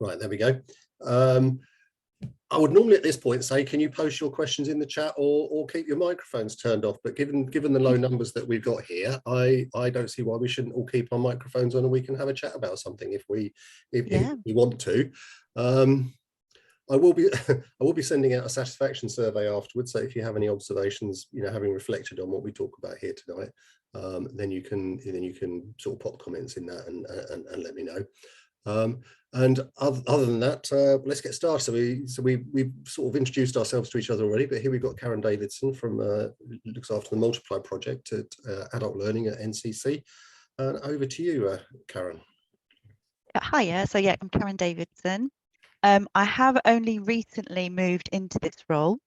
Right, there we go. I would normally at this point say, can you post your questions in the chat or keep your microphones turned off? But given the low numbers that we've got here, I don't see why we shouldn't all keep our microphones on and we can have a chat about something if we want to. I will be sending out a satisfaction survey afterwards. So if you have any observations, having reflected on what we talk about here tonight, then you can sort of pop comments in that and let me know. And other than that, let's get started. So we've sort of introduced ourselves to each other already, but here we've got Karen Davidson from looks after the Multiply project at Adult Learning at NCC. Over to you, Karen. Hiya. So I'm Karen Davidson. I have only recently moved into this role.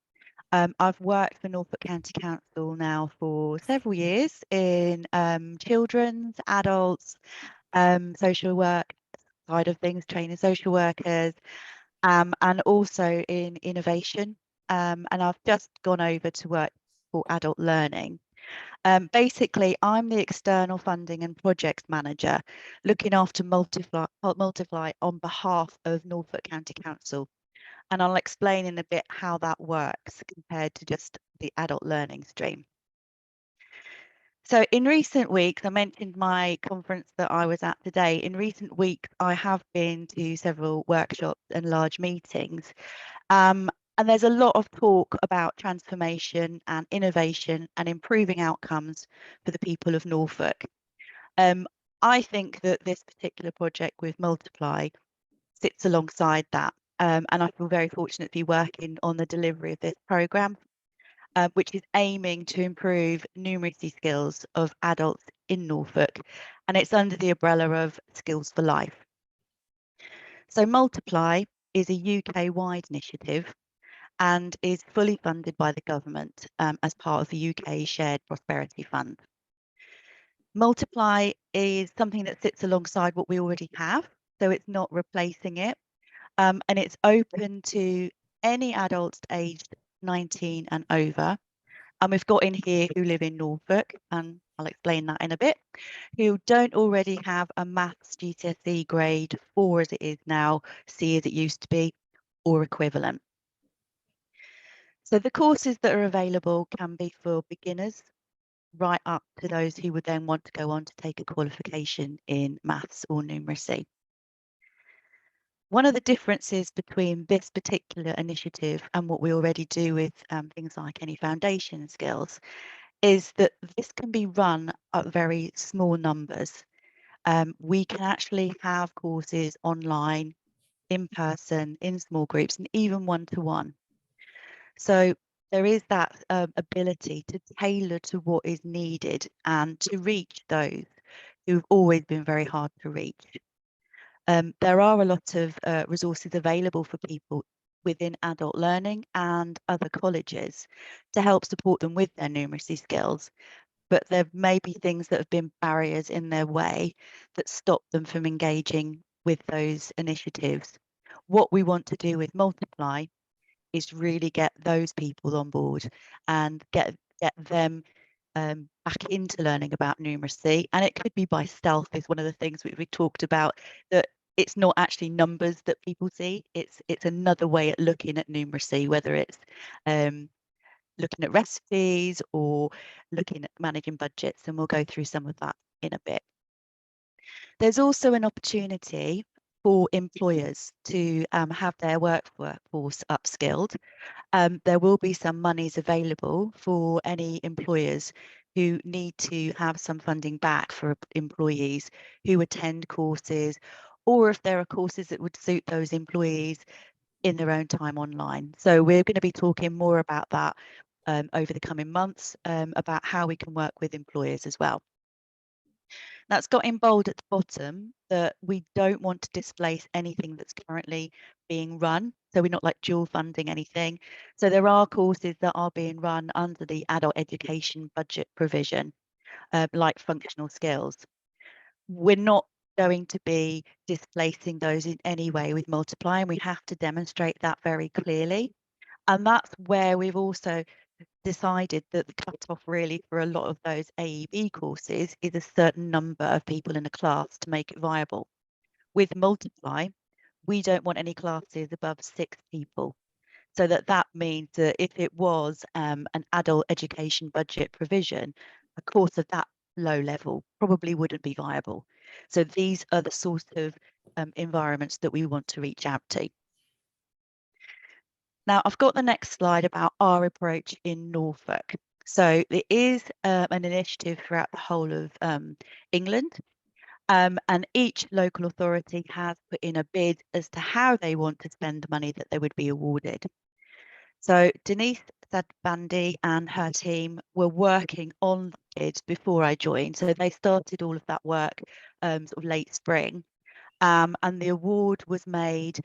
I've worked for Norfolk County Council now for several years in children's, adults, social work side of things, training social workers, and also in innovation. And I've just gone over to work for Adult Learning. Basically, I'm the external funding and projects manager, looking after Multiply on behalf of Norfolk County Council. And I'll explain in a bit how that works compared to just the Adult Learning stream. So in recent weeks, I mentioned my conference that I was at today. In recent weeks, I have been to several workshops and large meetings. And there's a lot of talk about transformation and innovation and improving outcomes for the people of Norfolk. I think that this particular project with Multiply sits alongside that. And I feel very fortunate to be working on the delivery of this programme, which is aiming to improve numeracy skills of adults in Norfolk. And it's under the umbrella of Skills for Life. So Multiply is a UK-wide initiative and is fully funded by the government as part of the UK Shared Prosperity Fund. Multiply is something that sits alongside what we already have, so it's not replacing it, and it's open to any adults aged 19 and over. And we've got in here who live in Norfolk, and I'll explain that in a bit, who don't already have a maths GCSE grade 4 as it is now, C as it used to be, or equivalent. So the courses that are available can be for beginners right up to those who would then want to go on to take a qualification in maths or numeracy. One of the differences between this particular initiative and what we already do with things like any foundation skills is that this can be run at very small numbers. We can actually have courses online, in person, in small groups, and even one-to-one. So there is that ability to tailor to what is needed and to reach those who've always been very hard to reach. There are a lot of resources available for people within Adult Learning and other colleges to help support them with their numeracy skills, but there may be things that have been barriers in their way that stop them from engaging with those initiatives. What we want to do with Multiply is really get those people on board and get them back into learning about numeracy. And it could be by stealth is one of the things we talked about, that it's not actually numbers that people see, it's another way at looking at numeracy, whether it's looking at recipes or looking at managing budgets, and we'll go through some of that in a bit. There's also an opportunity for employers to have their workforce upskilled. There will be some monies available for any employers who need to have some funding back for employees who attend courses, or if there are courses that would suit those employees in their own time online. So we're going to be talking more about that over the coming months, about how we can work with employers as well. That's got in bold at the bottom that we don't want to displace anything that's currently being run. So we're not like dual funding anything. So there are courses that are being run under the adult education budget provision, like functional skills. We're not going to be displacing those in any way with Multiply, and we have to demonstrate that very clearly. And that's where we've also decided that the cut-off really for a lot of those AEB courses is a certain number of people in a class to make it viable. With Multiply, we don't want any classes above 6 people. So that means that if it was an adult education budget provision, a course of that low level probably wouldn't be viable. So these are the sort of environments that we want to reach out to. Now, I've got the next slide about our approach in Norfolk. So there is an initiative throughout the whole of England, and each local authority has put in a bid as to how they want to spend the money that they would be awarded. So Denise Sadbandi and her team were working on the bid before I joined. So they started all of that work sort of late spring, and the award was made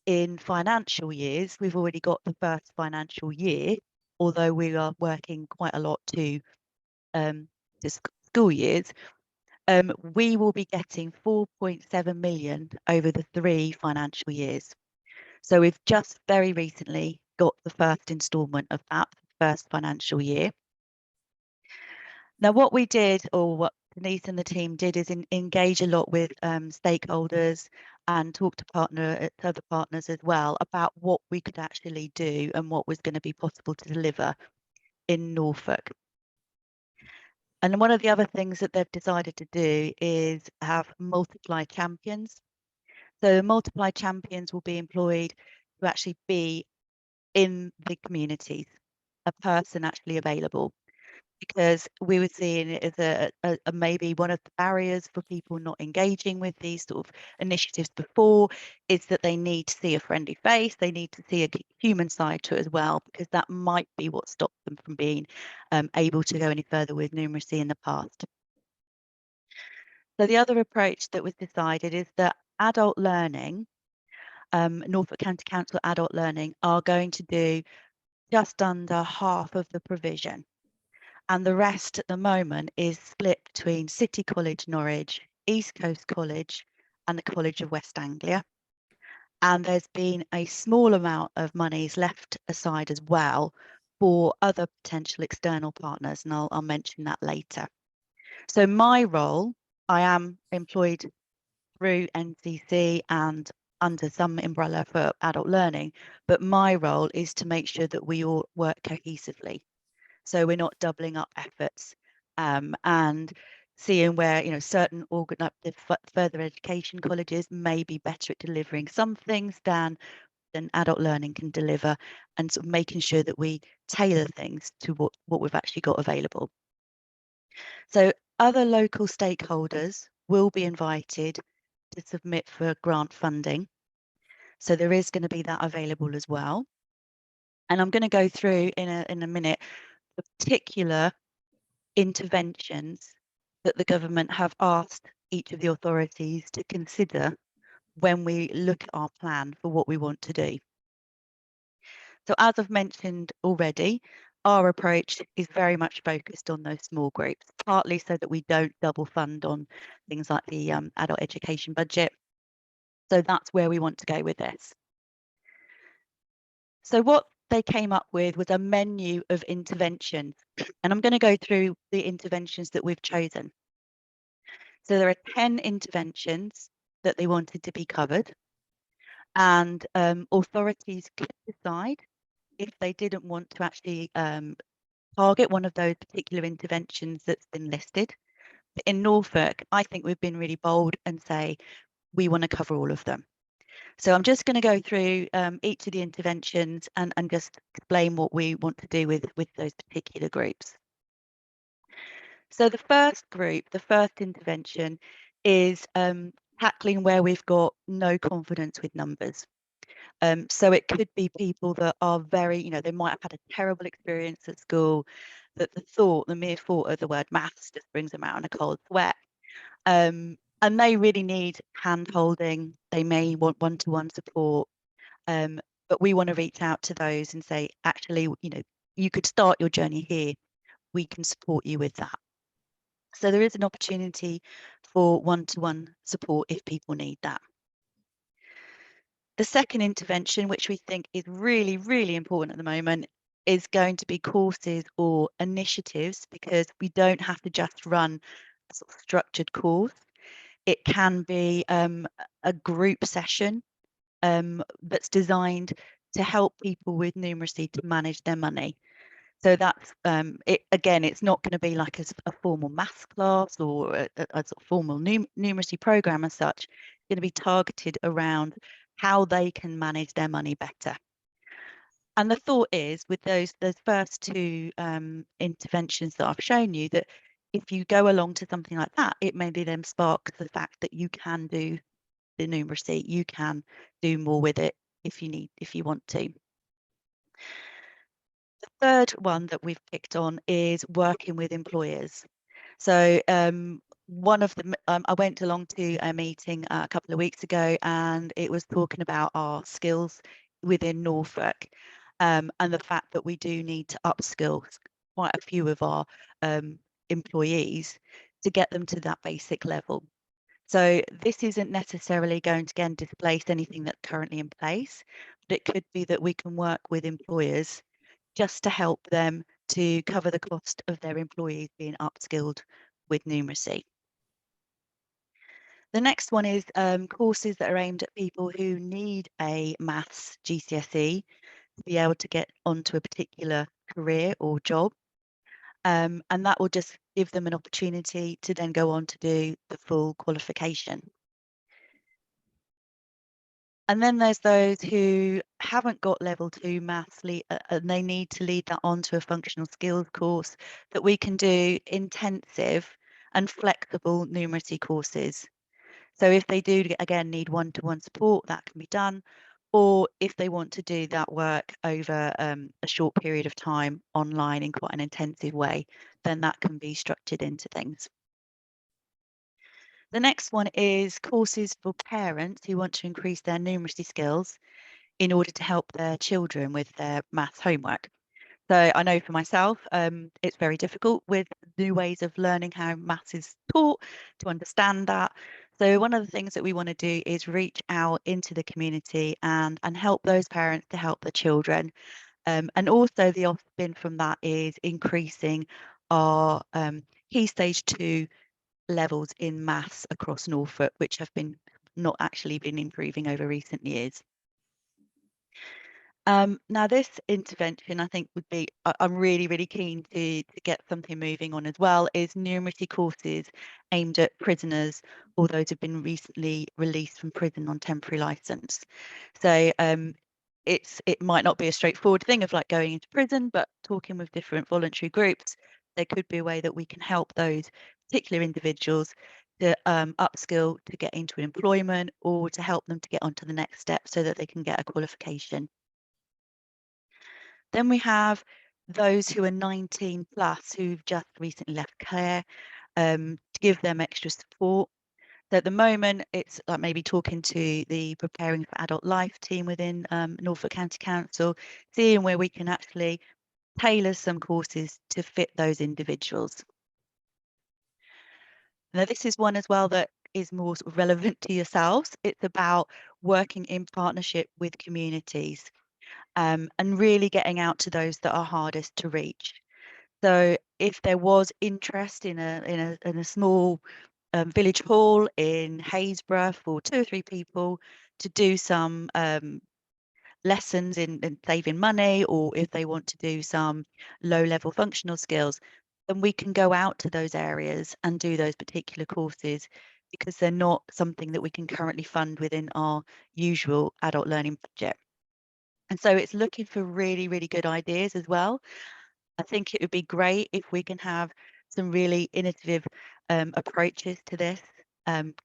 in financial years. We've already got the first financial year, although we are working quite a lot to school years. We will be getting 4.7 million over the 3 financial years. So we've just very recently got the first instalment of that first financial year. Now, what we did, or what Denise and the team did, is engage a lot with stakeholders and talk to other partners as well about what we could actually do and what was going to be possible to deliver in Norfolk. And one of the other things that they've decided to do is have multiply champions. So multiply champions will be employed to actually be in the communities, a person actually available, because we were seeing it as a maybe one of the barriers for people not engaging with these sort of initiatives before is that they need to see a friendly face, they need to see a human side to it as well, because that might be what stopped them from being able to go any further with numeracy in the past. So the other approach that was decided is that adult learning, Norfolk County Council Adult Learning, are going to do just under half of the provision. And the rest at the moment is split between City College Norwich, East Coast College, and the College of West Anglia. And there's been a small amount of monies left aside as well for other potential external partners, and I'll mention that later. So my role, I am employed through NCC and under some umbrella for adult learning, but my role is to make sure that we all work cohesively. So we're not doubling up efforts and seeing where certain further education colleges may be better at delivering some things than adult learning can deliver, and sort of making sure that we tailor things to what we've actually got available. So other local stakeholders will be invited to submit for grant funding. So there is going to be that available as well. And I'm going to go through in a minute the particular interventions that the government have asked each of the authorities to consider when we look at our plan for what we want to do. So as I've mentioned already, our approach is very much focused on those small groups, partly so that we don't double fund on things like the adult education budget. So that's where we want to go with this. So what they came up with was a menu of interventions, and I'm going to go through the interventions that we've chosen. So there are 10 interventions that they wanted to be covered, and authorities could decide if they didn't want to actually target one of those particular interventions that's been listed. But in Norfolk, I think we've been really bold and say we want to cover all of them. So I'm just going to go through each of the interventions and just explain what we want to do with those particular groups. So the first group, the first intervention, is tackling where we've got no confidence with numbers. So it could be people that are very, they might have had a terrible experience at school, that the mere thought of the word maths just brings them out in a cold sweat. And they really need hand-holding. They may want one-to-one support. But we want to reach out to those and say, actually, you could start your journey here. We can support you with that. So there is an opportunity for one-to-one support if people need that. The second intervention, which we think is really, really important at the moment, is going to be courses or initiatives, because we don't have to just run a sort of structured course. It can be a group session that's designed to help people with numeracy to manage their money. So that's it. Again, it's not going to be like a formal maths class or a sort of formal numeracy program as such. It's going to be targeted around how they can manage their money better. And the thought is, with those first two interventions that I've shown you, that if you go along to something like that, it maybe then sparks the fact that you can do the numeracy, you can do more with it if you want to. The third one that we've picked on is working with employers. So one of them, I went along to a meeting a couple of weeks ago, and it was talking about our skills within Norfolk, and the fact that we do need to upskill quite a few of our employees to get them to that basic level. So this isn't necessarily going to again displace anything that's currently in place, but it could be that we can work with employers just to help them to cover the cost of their employees being upskilled with numeracy. The next one is courses that are aimed at people who need a maths GCSE to be able to get onto a particular career or job. And that will just give them an opportunity to then go on to do the full qualification. And then there's those who haven't got level 2 maths and they need to lead that on to a functional skills course that we can do intensive and flexible numeracy courses. So if they do, again, need one-to-one support, that can be done. Or if they want to do that work over a short period of time online in quite an intensive way, then that can be structured into things. The next one is courses for parents who want to increase their numeracy skills in order to help their children with their maths homework. So I know for myself, it's very difficult with new ways of learning how maths is taught to understand that. So one of the things that we want to do is reach out into the community and help those parents to help the children. And also the off-spin from that is increasing our Key Stage 2 levels in maths across Norfolk, which have been not actually been improving over recent years. Now this intervention, I think would be, I'm really, really keen to get something moving on as well, is numeracy courses aimed at prisoners or those who've been recently released from prison on temporary license. So it might not be a straightforward thing of like going into prison, but talking with different voluntary groups, there could be a way that we can help those particular individuals to upskill to get into employment or to help them to get onto the next step so that they can get a qualification. Then we have those who are 19 plus who've just recently left care, to give them extra support. So at the moment, it's like maybe talking to the Preparing for Adult Life team within Norfolk County Council, seeing where we can actually tailor some courses to fit those individuals. Now, this is one as well that is more sort of relevant to yourselves. It's about working in partnership with communities. And really getting out to those that are hardest to reach. So if there was interest in a small village hall in Haysborough for 2 or 3 people to do some lessons in saving money, or if they want to do some low-level functional skills, then we can go out to those areas and do those particular courses because they're not something that we can currently fund within our usual adult learning budget. And so it's looking for really, really good ideas as well. I think it would be great if we can have some really innovative approaches to this,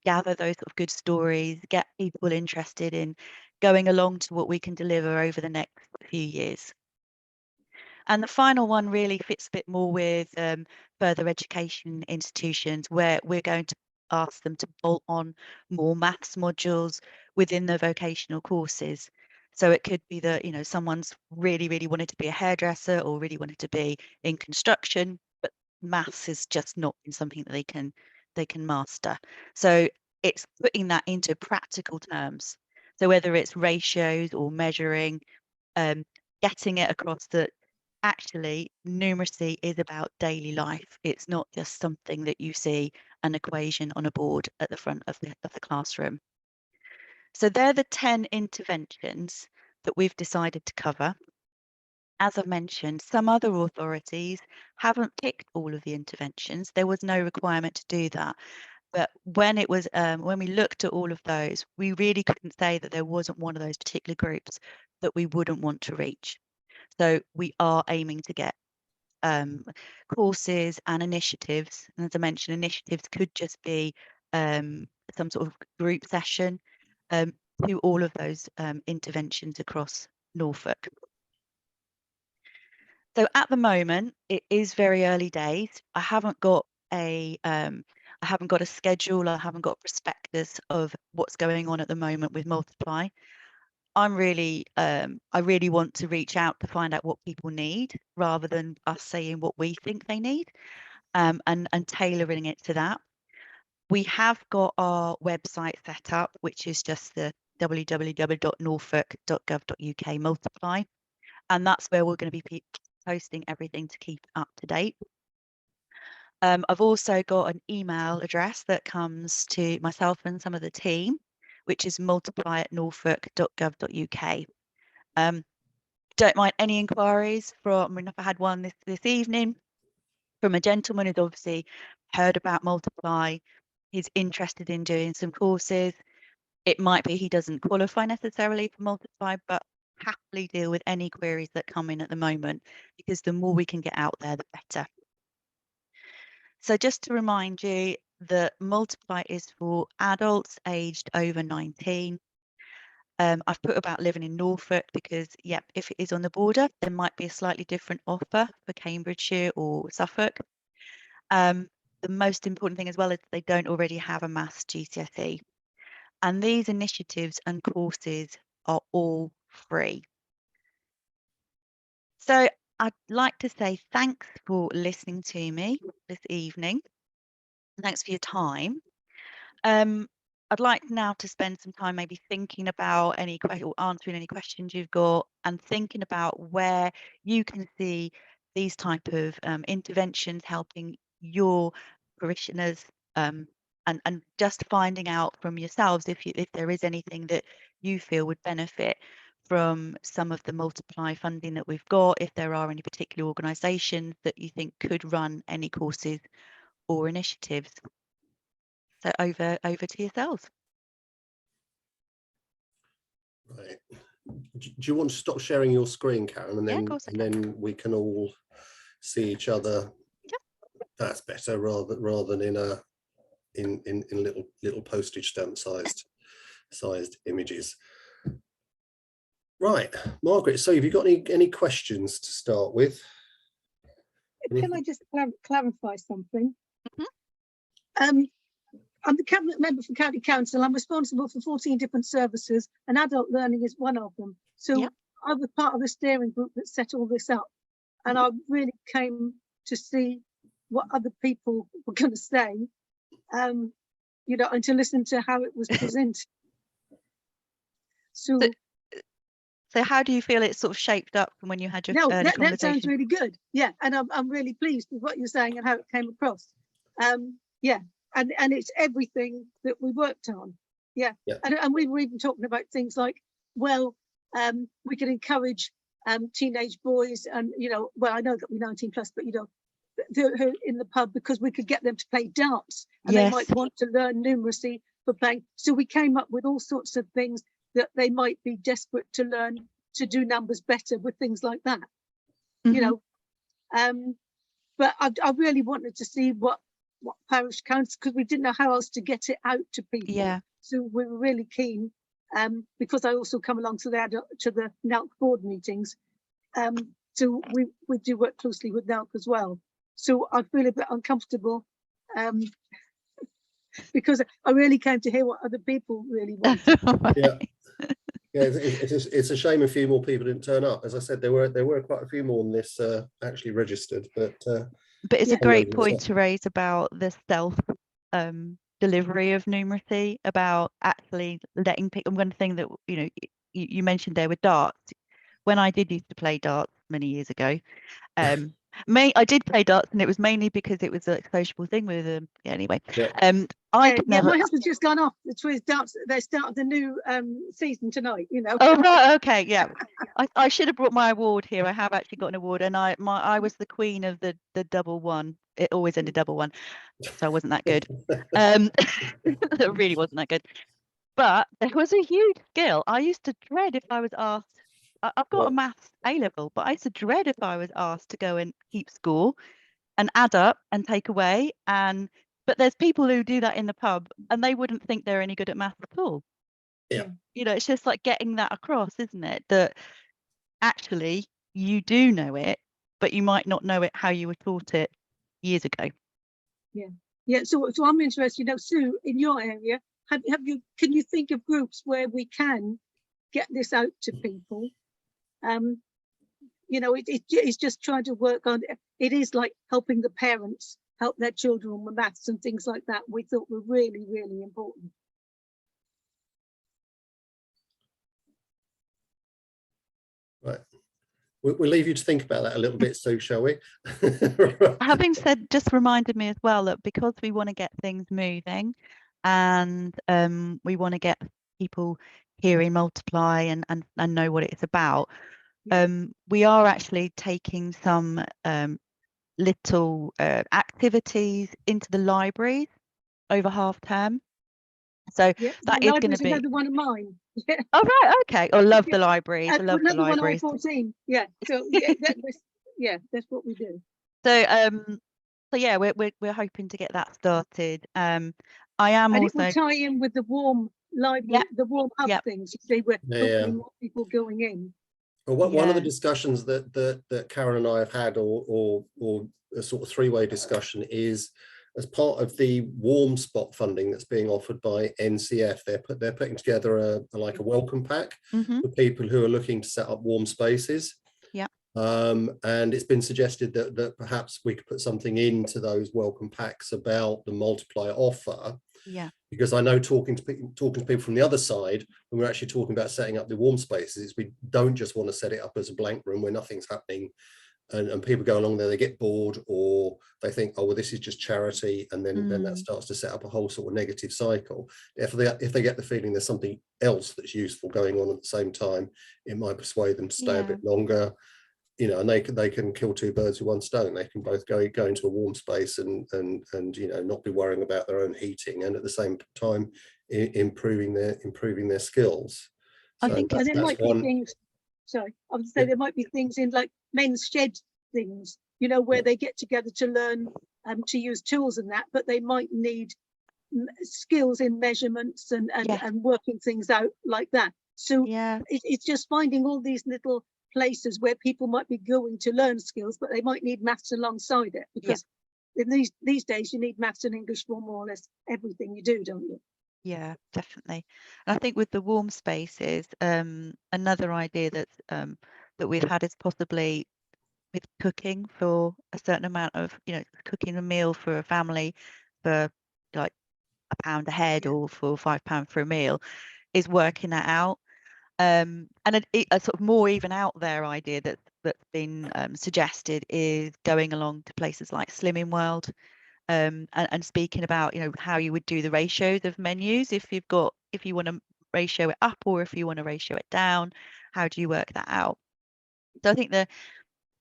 gather those sort of good stories, get people interested in going along to what we can deliver over the next few years. And the final one really fits a bit more with further education institutions where we're going to ask them to bolt on more maths modules within the vocational courses. So it could be that, you know, someone's really, really wanted to be a hairdresser or really wanted to be in construction, but maths is just not something that they can master. So it's putting that into practical terms. So whether it's ratios or measuring, getting it across that actually numeracy is about daily life. It's not just something that you see an equation on a board at the front of the classroom. So they're the 10 interventions that we've decided to cover. As I've mentioned, some other authorities haven't picked all of the interventions. There was no requirement to do that. But when it was when we looked at all of those, we really couldn't say that there wasn't one of those particular groups that we wouldn't want to reach. So we are aiming to get courses and initiatives. And as I mentioned, initiatives could just be some sort of group session to all of those interventions across Norfolk. So at the moment, it is very early days. I haven't got a schedule. I haven't got a prospectus of what's going on at the moment with Multiply. I really want to reach out to find out what people need rather than us saying what we think they need, and tailoring it to that. We have got our website set up, which is just the www.norfolk.gov.uk Multiply, and that's where we're going to be posting everything to keep up to date. I've also got an email address that comes to myself and some of the team, which is multiply@norfolk.gov.uk. Don't mind any inquiries from, I had one this evening from a gentleman who's obviously heard about Multiply. He's interested in doing some courses. It might be he doesn't qualify necessarily for Multiply, but happily deal with any queries that come in at the moment, because the more we can get out there, the better. So just to remind you that Multiply is for adults aged over 19. I've put about living in Norfolk because, yep, if it is on the border, there might be a slightly different offer for Cambridgeshire or Suffolk. The most important thing as well is they don't already have a maths GCSE. And these initiatives and courses are all free. So I'd like to say thanks for listening to me this evening. Thanks for your time. I'd like now to spend some time maybe thinking about any or answering any questions you've got, and thinking about where you can see these type of interventions helping your parishioners, and just finding out from yourselves if there is anything that you feel would benefit from some of the Multiply funding that we've got, if there are any particular organisations that you think could run any courses or initiatives. So over to yourselves. Right. Do you want to stop sharing your screen, Karen, and then Yeah, of course I can. then we can all see each other? Yep. That's better, rather than in little postage stamp sized images. Right, Margaret. So, have you got any questions to start with? Can I just clarify something? Mm-hmm. I'm the cabinet member for County Council. I'm responsible for 14 different services, and adult learning is one of them. So Yep. I was part of the steering group that set all this up, and I really came to see what other people were going to say, and to listen to how it was presented. So how do you feel it's sort of shaped up from when you had your early that conversation? sounds really good. Yeah, and I'm really pleased with what you're saying and how it came across. Yeah. And it's everything that we worked on. Yeah. And we were even talking about things like, well, we could encourage teenage boys, and well, I know that we're 19 plus, but who in the pub, because we could get them to play darts, and Yes. they might want to learn numeracy for playing. So we came up with all sorts of things that they might be desperate to learn to do numbers better with, things like that. Mm-hmm. But I really wanted to see what parish council, because we didn't know how else to get it out to people. Yeah. So we were really keen, because I also come along to the NALC board meetings. So we do work closely with NALC as well. So I feel a bit uncomfortable, because I really came to hear what other people really wanted. Yeah. Yeah, it's a shame a few more people didn't turn up. As I said, there were quite a few more than this actually registered, but it's a great point to raise about the self delivery of numeracy, about actually letting people. One thing that you mentioned there with darts. When I did used to play darts many years ago, I did play darts, and it was mainly because it was a sociable thing with them. Yeah, anyway, Yeah. I Yeah, could yeah, never. my husband's just gone off to his darts. They start the new season tonight, you know. Oh right, okay, yeah. I should have brought my award here. I have actually got an award, and I was the queen of the double one. It always ended double one, so I wasn't that good. It really wasn't that good. But there was a huge skill. I used to dread if I was asked. I've got a Right. maths A level, but I used to dread if I was asked to go and keep score and add up and take away. But there's people who do that in the pub, and they wouldn't think they're any good at maths at all. Yeah. You know, it's just like getting that across, isn't it? That actually you do know it, but you might not know it how you were taught it years ago. Yeah, so I'm interested, you know, Sue, in your area, can you think of groups where we can get this out to people? You know, it's just trying to work on it is like helping the parents help their children with maths and things like that. We thought were really, really important. Right. We'll leave you to think about that a little bit, Sue, shall we? Having said, just reminded me as well that because we want to get things moving, and we want to get people hearing Multiply and know what it's about, we are actually taking some little activities into the libraries over half term. So Yeah, that the is going to library's be. another one of mine. Yeah. Oh right, okay. I love Yeah. the libraries. I love the Another one libraries. I-14. Yeah. So yeah, that's what we do. So yeah, we're hoping to get that started. I am And also. it will tie in with the warm library, the warm hub things. You see, where hopefully more people going in. Well, one of the discussions that Karen and I have had, or a sort of three-way discussion, is as part of the warm spot funding that's being offered by NCF. They're putting together a welcome pack for people who are looking to set up warm spaces. Yeah. And it's been suggested that perhaps we could put something into those welcome packs about the Multiply offer. Yeah. Because I know talking to people from the other side, when we're actually talking about setting up the warm spaces, we don't just want to set it up as a blank room where nothing's happening, and people go along there, they get bored, or they think, oh well, this is just charity, and then that starts to set up a whole sort of negative cycle. If they get the feeling there's something else that's useful going on at the same time, it might persuade them to stay a bit longer. You know, and they can kill two birds with one stone. They can both go into a warm space and you know, not be worrying about their own heating, and at the same time improving their skills. I think there might be things. Sorry, I would say there might be things in like men's shed things, you know, where they get together to learn to use tools and that, but they might need skills in measurements and working things out like that. So it's just finding all these little places where people might be going to learn skills, but they might need maths alongside it, because in these days you need maths and English for more or less everything you do, don't you? Yeah, definitely. And I think with the warm spaces, another idea that we've had is possibly with cooking for a certain amount of, you know, cooking a meal for a family for like £1 a head or for £5 for a meal, is working that out. And a sort of more even out there idea that's been suggested is going along to places like Slimming World, and speaking about, you know, how you would do the ratios of menus if you want to ratio it up or if you want to ratio it down, how do you work that out? So I think the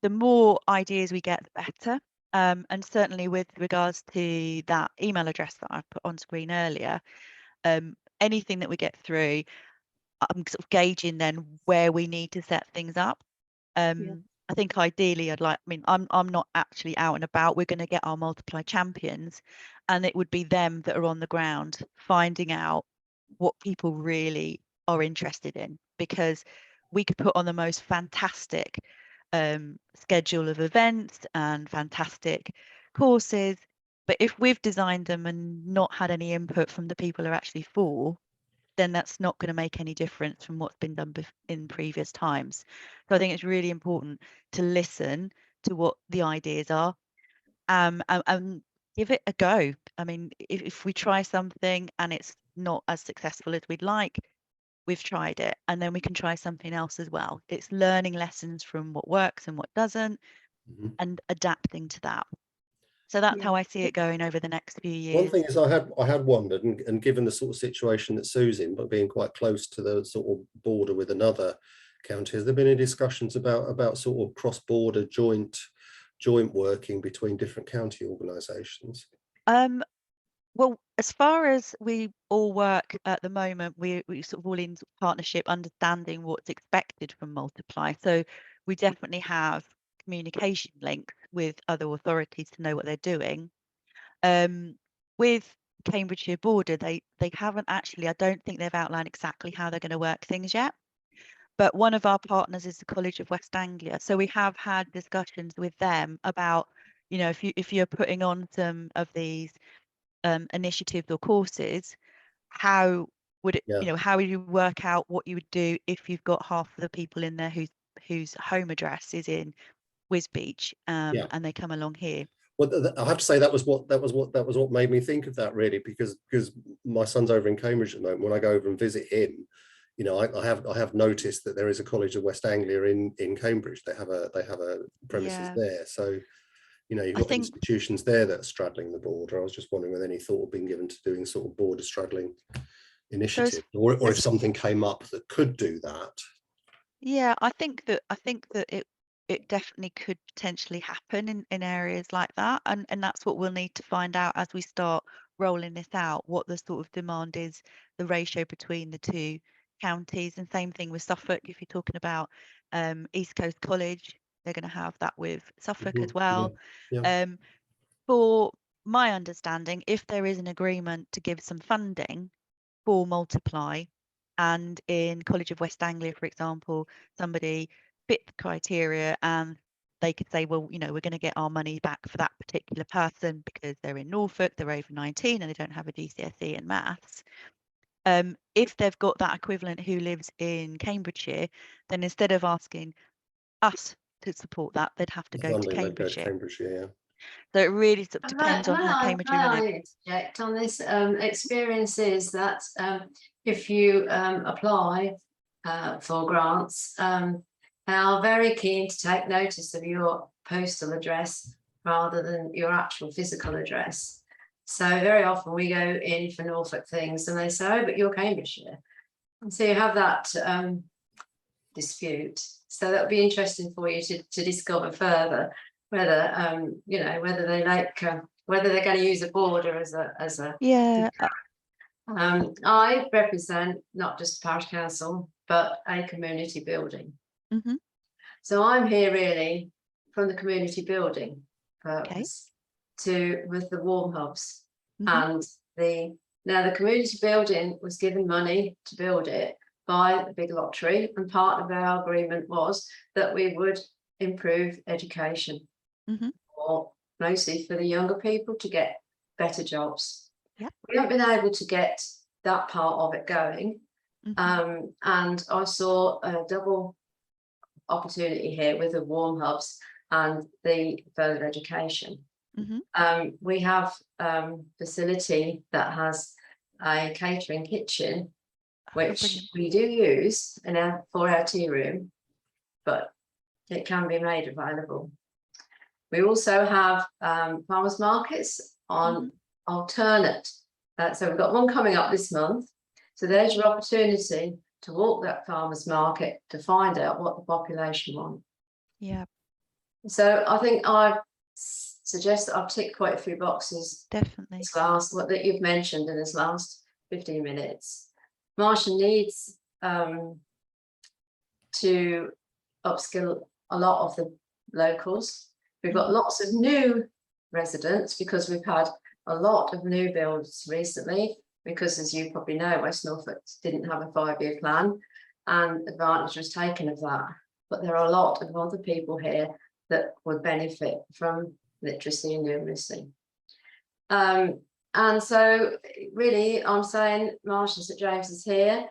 more ideas we get, the better. And certainly with regards to that email address that I put on screen earlier, anything that we get through, I'm sort of gauging then where we need to set things up. I think ideally I'm not actually out and about. We're going to get our Multiply champions, and it would be them that are on the ground finding out what people really are interested in, because we could put on the most fantastic schedule of events and fantastic courses, but if we've designed them and not had any input from the people who are actually for, then that's not going to make any difference from what's been done in previous times. So I think it's really important to listen to what the ideas are, and give it a go. I mean, if we try something and it's not as successful as we'd like, we've tried it, and then we can try something else as well. It's learning lessons from what works and what doesn't, Mhm. and adapting to that. So that's Yeah. how I see it going over the next few One years. thing is I had wondered, and given the sort of situation that Sue's in, but being quite close to the sort of border with another county, has there been any discussions about sort of cross-border joint working between different county organisations? Well, as far as we all work at the moment, we sort of all in partnership, understanding what's expected from Multiply. So we definitely have communication links with other authorities to know what they're doing. With Cambridgeshire Border, they haven't actually, I don't think they've outlined exactly how they're going to work things yet. But one of our partners is the College of West Anglia. So we have had discussions with them about, you know, if you're putting on some of these initiatives or courses, how would it, Yeah. you know, how would you work out what you would do if you've got half of the people in there whose home address is in Wisbech, Yeah. and they come along here. Well, I have to say that was what made me think of that, really, because my son's over in Cambridge at the moment. When I go over and visit him, you know, I have noticed that there is a College of West Anglia in Cambridge. They have a premises Yeah. there. So, you know, you've I got think institutions there that are straddling the border. I was just wondering whether any thought had been given to doing sort of border straddling initiative, or if something came up that could do that. yeah, I think that it definitely could potentially happen in areas like that, and that's what we'll need to find out as we start rolling this out, what the sort of demand is, the ratio between the two counties. And same thing with Suffolk. If you're talking about East Coast College, they're going to have that with Suffolk as well. Yeah. For my understanding, if there is an agreement to give some funding for Multiply, and in College of West Anglia, for example, somebody fit the criteria and they could say, well, you know, we're going to get our money back for that particular person because they're in Norfolk, they're over 19 and they don't have a GCSE in maths. If they've got that equivalent who lives in Cambridgeshire, then instead of asking us to support that, they'd have to The go to funding that goes to Cambridgeshire. Cambridgeshire, yeah. So it really sort of depends on how Cambridge are May in I it. interject on this? Experience is that if you apply for grants, they are very keen to take notice of your postal address rather than your actual physical address. So very often we go in for Norfolk things and they say, oh, but you're Cambridgeshire. And so you have that dispute. So that would be interesting for you to discover further whether you know, whether they like whether they're going to use a border as a Yeah. I represent not just parish council but a community building. Mm-hmm. So I'm here really from the community building purpose with the warm hubs. And the community building was given money to build it by the big lottery, and part of our agreement was that we would improve education, or mostly for the younger people to get better jobs. Yep. We haven't been able to get that part of it going, and I saw a double opportunity here with the warm hubs and the further education. We have facility that has a catering kitchen, which we do use for our tea room, but it can be made available. We also have farmers markets on alternate. So we've got one coming up this month. So there's your opportunity to walk that farmers market to find out what the population want. Yeah. So I think I suggest that I've ticked quite a few boxes. Definitely. This last, what that you've mentioned in this last 15 minutes. Marshall needs to upskill a lot of the locals. We've got lots of new residents because we've had a lot of new builds recently, because as you probably know, West Norfolk didn't have a 5-year plan and advantage was taken of that. But there are a lot of other people here that would benefit from literacy and numeracy. And so really I'm saying Marshall St James is here.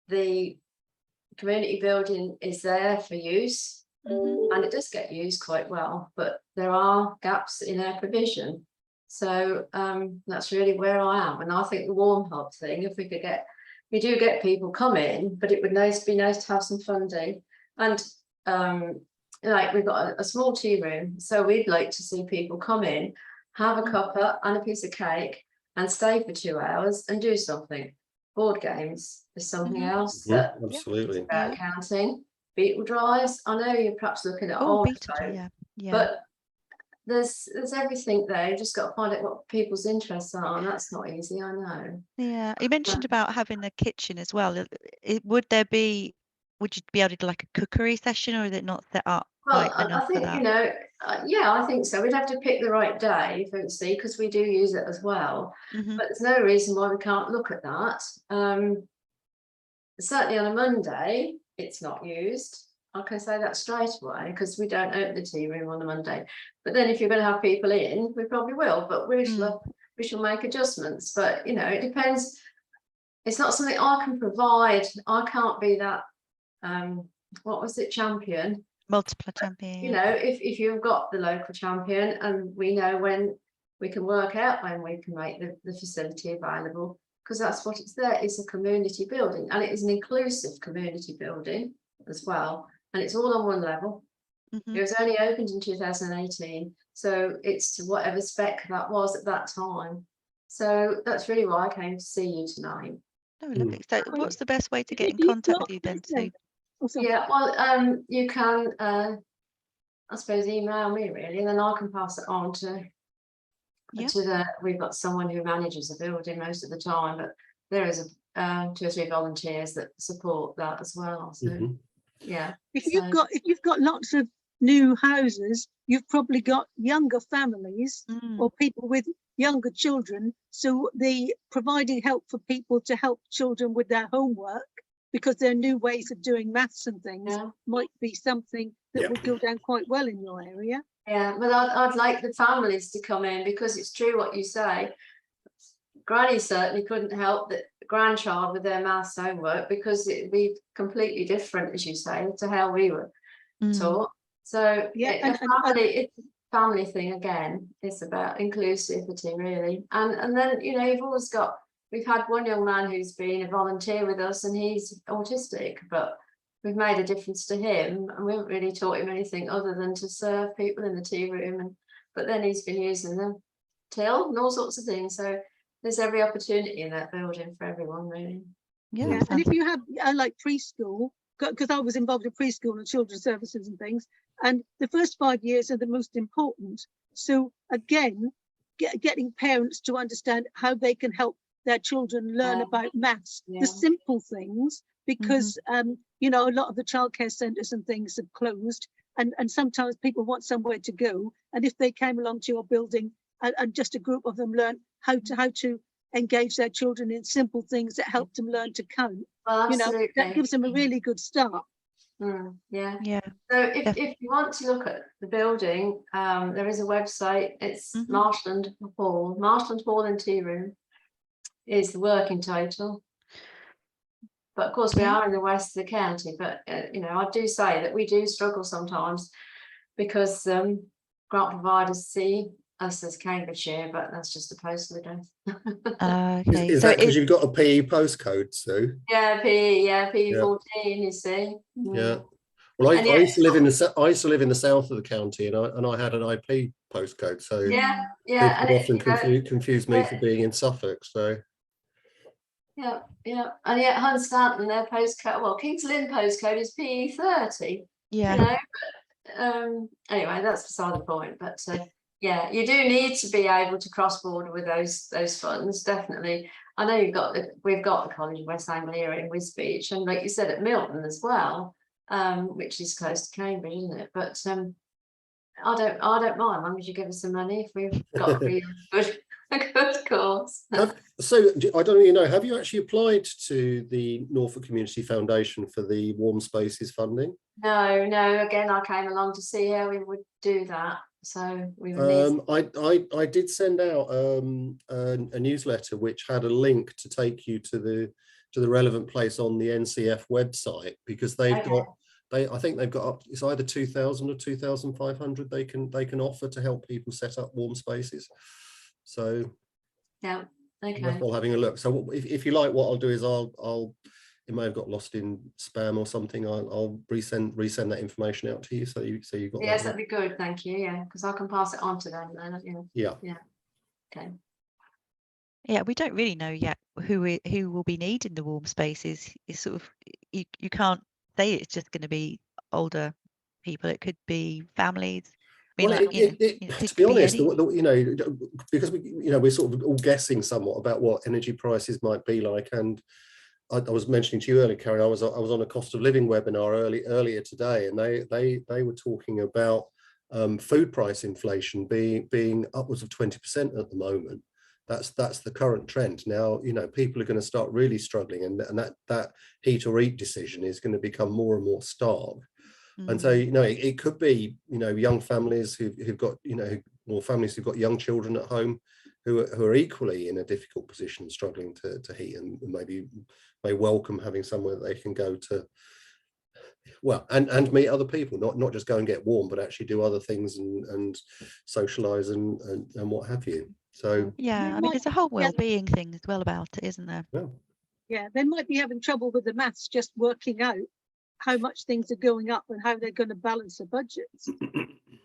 The community building is there for use, and it does get used quite well, but there are gaps in our provision. So that's really where I am. And I think the warm hub thing, if we could get, we do get people come in, but it would be nice to have some funding. And like we've got a small tea room, so we'd like to see people come in, have a cuppa and a piece of cake and stay for 2 hours and do something. Board games is something else that Absolutely. about counting. Beetle drives, I know you're perhaps looking at Oh, older Beetle, folk, yeah. but there's everything there. You just got to find out what people's interests are, and that's not easy, I know. Yeah, you mentioned about having a kitchen as well. Would you be able to do like a cookery session, or is it not set up Well, quite enough I for think, that? you know, yeah, I think so. We'd have to pick the right day, see, because we do use it as well. Mhm. But there's no reason why we can't look at that. Certainly on a Monday, it's not used. I can say that straight away because we don't open the tea room on a Monday. But then if you're going to have people in, we probably will. But we shall make adjustments. But you know, it depends. It's not something I can provide. I can't be that. What was it, champion? Multiple champion. You know, if you've got the local champion, and we know when we can work out when we can make the facility available, because that's what it's there. It's a community building, and it is an inclusive community building as well, and it's all on one level. It was only opened in 2018, so it's to whatever spec that was at that time. So that's really why I came to see you tonight. Oh, lovely. So what's the best way to get in If you've contact got- with you then, yeah. Sue? Yeah, well, you can, I suppose, email me really, and then I can pass it on to we've got someone who manages the building most of the time, but there is 2 or 3 volunteers that support that as well. So yeah. If you've got lots of new houses, you've probably got younger families or people with younger children. So the providing help for people to help children with their homework, because there are new ways of doing maths and things, might be something that would go down quite well in your area. Yeah, but I'd like the families to come in, because it's true what you say. Granny certainly couldn't help the grandchild with their maths homework, because it'd be completely different, as you say, to how we were taught. So it's a family thing again. It's about inclusivity really, and then you know we've had one young man who's been a volunteer with us, and he's autistic, but we've made a difference to him, and we haven't really taught him anything other than to serve people in the tea room. But then he's been using the till and all sorts of things. So there's every opportunity in that building for everyone, really. Yeah. And if you have like preschool, because I was involved in preschool and children's services and things, and the first 5 years are the most important. So again, getting parents to understand how they can help their children learn about maths, the simple things, because you know, a lot of the childcare centres and things have closed, and sometimes people want somewhere to go, and if they came along to your building and just a group of them learn how to engage their children in simple things that help them learn to count, well, you know, that gives them a really good start. Yeah. So if you want to look at the building, there is a website. It's Marshland Hall and Tea Room is the working title. But of course we are in the west of the county, but you know, I do say that we do struggle sometimes, because grant providers see us as Cambridgeshire, but that's just a postal address. okay. Is that because you've got a PE postcode, Sue? Yeah, PE 14, you see. Yeah. Well, I used to live in the south of the county, and I had an IP postcode, so people often confuse me for being in Suffolk. So yeah, and yet Hunstanton, their postcode, well, Kings Lynn postcode is PE 30. Yeah. You know, but, anyway, that's beside the point. But yeah, you do need to be able to cross border with those funds, definitely. I know we've got the College of West Anglia in Wisbech, and like you said, at Milton as well, which is close to Cambridge, isn't it? But I don't mind, as long as you give us some money if we've got a good cause. So I don't really know, have you actually applied to the Norfolk Community Foundation for the Warm Spaces funding? No, again, I came along to see how we would do that. So we I did send out a newsletter which had a link to take you to the relevant place on the NCF website, because they've got I think they've got it's either 2,000 or 2,500 they can offer to help people set up warm spaces. So yeah, okay. worthwhile having a look. So if you like, what I'll do is I'll it may have got lost in spam or something. I'll resend that information out to you, so you got Yes, that. that'd be good, thank you, yeah, because I can pass it on to them then, Yeah. Okay. Yeah, we don't really know yet who will be needing the warm spaces. It's sort of, you can't say it's just going to be older people. It could be families. I mean, Well, like, it to could be be honest, any. you know, because we're sort of all guessing somewhat about what energy prices might be like, and I was mentioning to you earlier, Karen, I was on a cost of living webinar earlier today, and they were talking about food price inflation being upwards of 20% at the moment. That's the current trend. Now, you know, people are going to start really struggling, and that heat or eat decision is going to become more and more stark. And so, you know, it could be, you know, young families who've got, you know, or families who've got young children at home who are equally in a difficult position, struggling to heat, and maybe may welcome having somewhere that they can go to, well, and meet other people, not just go and get warm, but actually do other things and socialize and what have you. So Yeah, I mean, there's a whole well-being thing as well about it, isn't there? Yeah, they might be having trouble with the maths, just working out how much things are going up and how they're going to balance the budgets.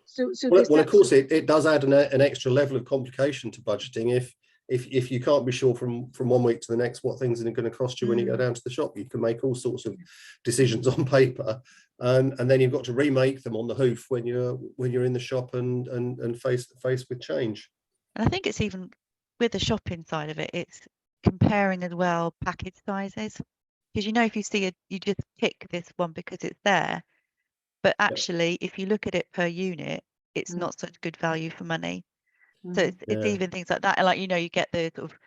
So well, of course, it does add an extra level of complication to budgeting if you can't be sure from 1 week to the next what things are going to cost you when you go down to the shop. You can make all sorts of decisions on paper, and then you've got to remake them on the hoof when you're in the shop and faced with change. And I think it's even with the shopping side of it, it's comparing as well package sizes, because, you know, if you see you just pick this one because it's there, but actually if you look at it per unit, it's not such good value for money. So it's even things like that, like, you know, you get the sort of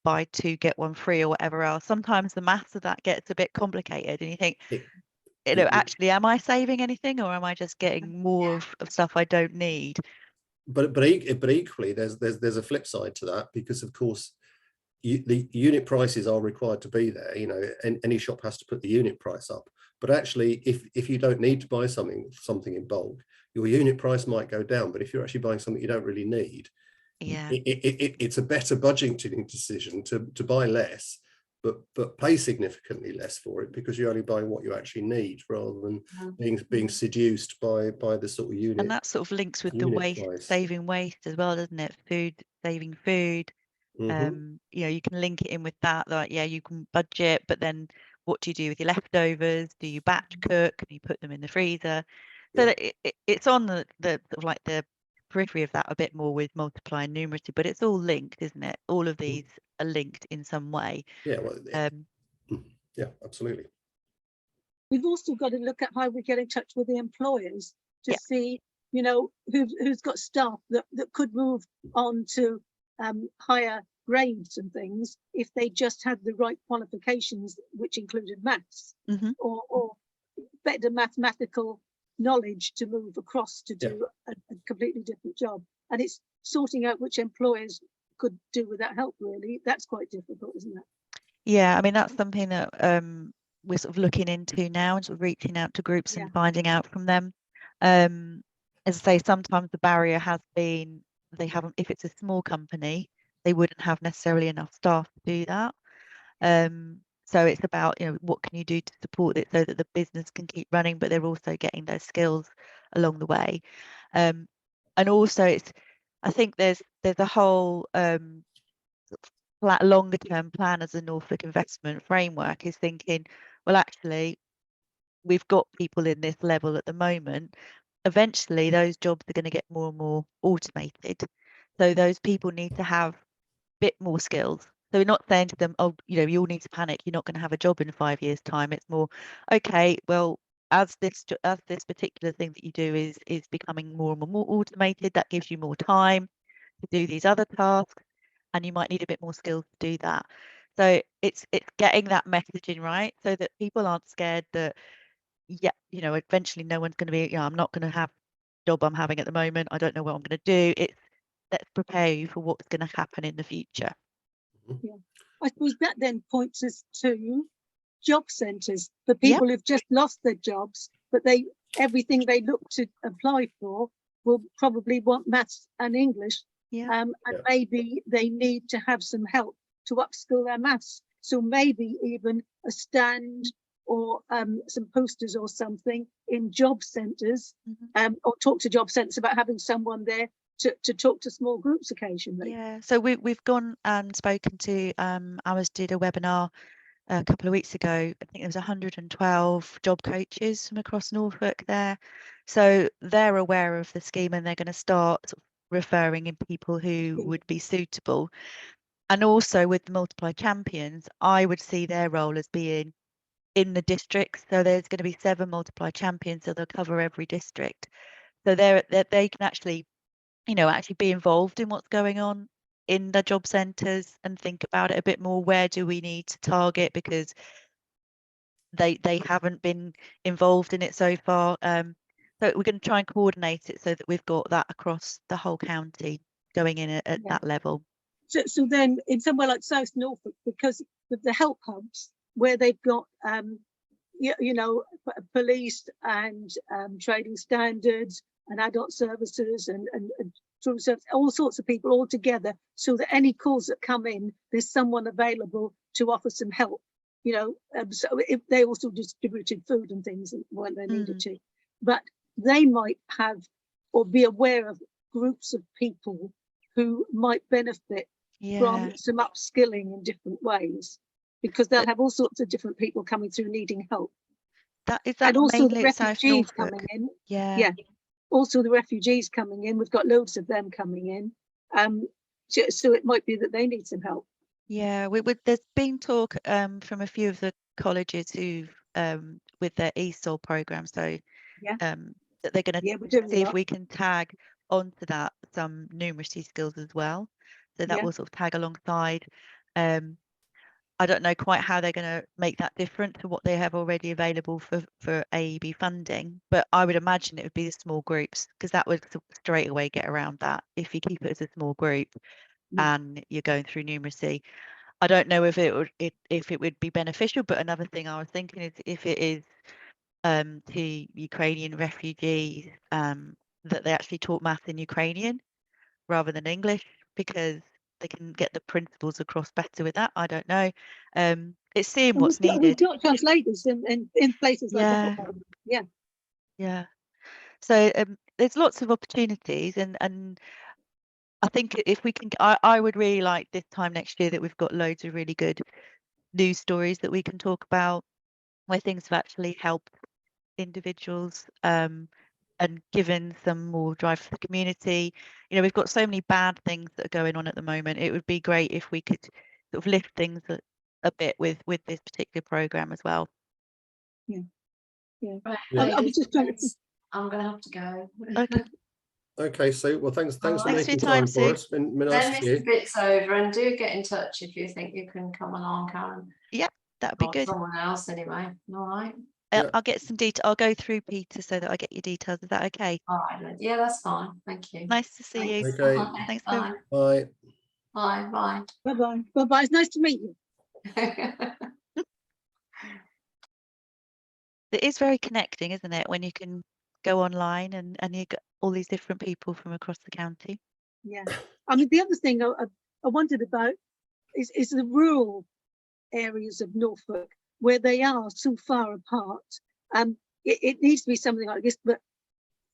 buy two get one free or whatever else. Sometimes the maths of that gets a bit complicated, and you think, you know, actually, am I saving anything, or am I just getting more of stuff I don't need? But equally, there's a flip side to that, because of course the unit prices are required to be there. You know, and any shop has to put the unit price up. But actually, if you don't need to buy something in bulk, your unit price might go down. But if you're actually buying something you don't really need, it's a better budgeting decision to buy less, but pay significantly less for it, because you're only buying what you actually need, rather than being seduced by the sort of unit. And that sort of links with the saving waste as well, doesn't it? Saving food. You know, you can link it in with that, like, yeah, you can budget, but then what do you do with your leftovers? Do you batch cook? Can you put them in the freezer? So that it's on the sort of like the periphery of that a bit more with multiply and numeracy, but it's all linked, isn't it? All of these are linked in some way. Yeah, well, yeah, absolutely. We've also got to look at how we get in touch with the employers to see, you know, who's got staff that could move on to higher grades and things if they just had the right qualifications, which included maths or better mathematical knowledge to move across to do a completely different job. And it's sorting out which employers could do with that help, really. That's quite difficult, isn't it? Yeah, I mean, that's something that we're sort of looking into now, and sort of reaching out to groups and finding out from them. As I say, sometimes the barrier has been they haven't, if it's a small company, they wouldn't have necessarily enough staff to do that. So it's about, you know, what can you do to support it so that the business can keep running, but they're also getting those skills along the way. And also I think there's a whole longer term plan as a Norfolk investment framework is thinking, well, actually, we've got people in this level at the moment. Eventually, those jobs are going to get more and more automated. So those people need to have a bit more skills. So we're not saying to them, oh, you know, you all need to panic, you're not going to have a job in 5 years' time. It's more, okay, well, as this particular thing that you do is becoming more and more automated, that gives you more time to do these other tasks, and you might need a bit more skills to do that. So it's getting that messaging right, so that people aren't scared that, yeah, you know, eventually no one's going to be, you know, I'm not going to have the job I'm having at the moment, I don't know what I'm going to do. It's, let's prepare you for what's going to happen in the future. Yeah, I suppose that then points us to job centres for people who've just lost their jobs, but everything they look to apply for will probably want maths and English. And maybe they need to have some help to upskill their maths. So maybe even a stand or some posters or something in job centres, or talk to job centres about having someone there to talk to small groups occasionally. Yeah, so we've gone and spoken to ours did a webinar a couple of weeks ago. I think there was 112 job coaches from across Norfolk there, so they're aware of the scheme and they're going to start sort of referring in people who would be suitable. And also with the Multiply Champions, I would see their role as being in the districts. So there's going to be 7 Multiply Champions, so they'll cover every district. So they can actually, actually be involved in what's going on in the job centres and think about it a bit more. Where do we need to target, because they haven't been involved in it so far. So we're going to try and coordinate it so that we've got that across the whole county going in at that level. So then in somewhere like South Norfolk, because of the help hubs where they've got police and trading standards and adult services and children's services, all sorts of people all together, so that any calls that come in, there's someone available to offer some help. So if they also distributed food and things when they needed to, but they might have or be aware of groups of people who might benefit from some upskilling in different ways, because they'll have all sorts of different people coming through needing help. And also the refugees coming in. Also the refugees coming in, we've got loads of them coming in. So it might be that they need some help. Yeah, there's been talk from a few of the colleges who with their ESOL program, so that they're going to see if we can tag onto that some numeracy skills as well. So that will sort of tag alongside. I don't know quite how they're going to make that different to what they have already available for AEB funding, but I would imagine it would be the small groups, because that would straight away get around that if you keep it as a small group and you're going through numeracy. I don't know if it would be beneficial, but another thing I was thinking is if it is to Ukrainian refugees, that they actually taught maths in Ukrainian rather than English, because they can get the principles across better with that. I don't know. It's seeing what's needed. We've got translators in places like that. Yeah. So there's lots of opportunities, and I think if we can, I would really like this time next year that we've got loads of really good news stories that we can talk about, where things have actually helped individuals and given some more drive for the community. We've got so many bad things that are going on at the moment. It would be great if we could sort of lift things a bit with this particular program as well. Right, I was just trying to. I'm gonna have to go. Okay, Sue. Well, thanks for Thanks making for your time, time for Sue. us. Been nice Then to this see you. bit's over, and do get in touch if you think you can come along, Karen. That would be Or good. someone else anyway. All right. I'll get some detail. I'll go through Peter so that I get your details. Is that okay? All right. Then. Yeah, that's fine. Thank you. Nice to see you. Okay. Thanks. Bye. Bye. Bye. Bye. Bye-bye. Bye-bye. It's nice to meet you. It is very connecting, isn't it, when you can go online and you got all these different people from across the county. Yeah. I mean, the other thing I wondered about is the rural areas of Norfolk, where they are so far apart. It needs to be something like this, but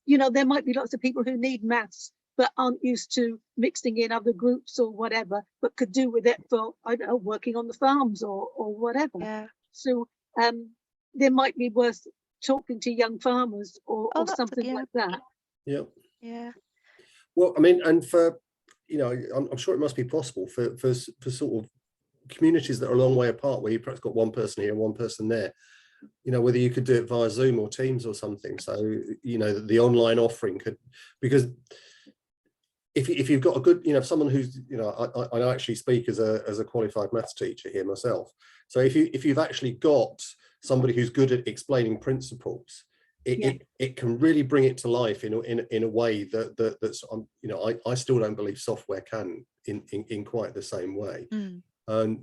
there might be lots of people who need maths but aren't used to mixing in other groups or whatever, but could do with it for, I don't know, working on the farms or whatever. Yeah. So there might be worth talking to young farmers or something like that. Yeah. Yeah. Well, I mean, and for, I'm sure it must be possible for sort of communities that are a long way apart, where you perhaps got one person here and one person there, whether you could do it via Zoom or Teams or something. So, the online offering could, because if you've got a good, someone who's, I actually speak as a qualified maths teacher here myself. So if you've actually got somebody who's good at explaining principles, it can really bring it to life in a way that's I still don't believe software can in quite the same way. And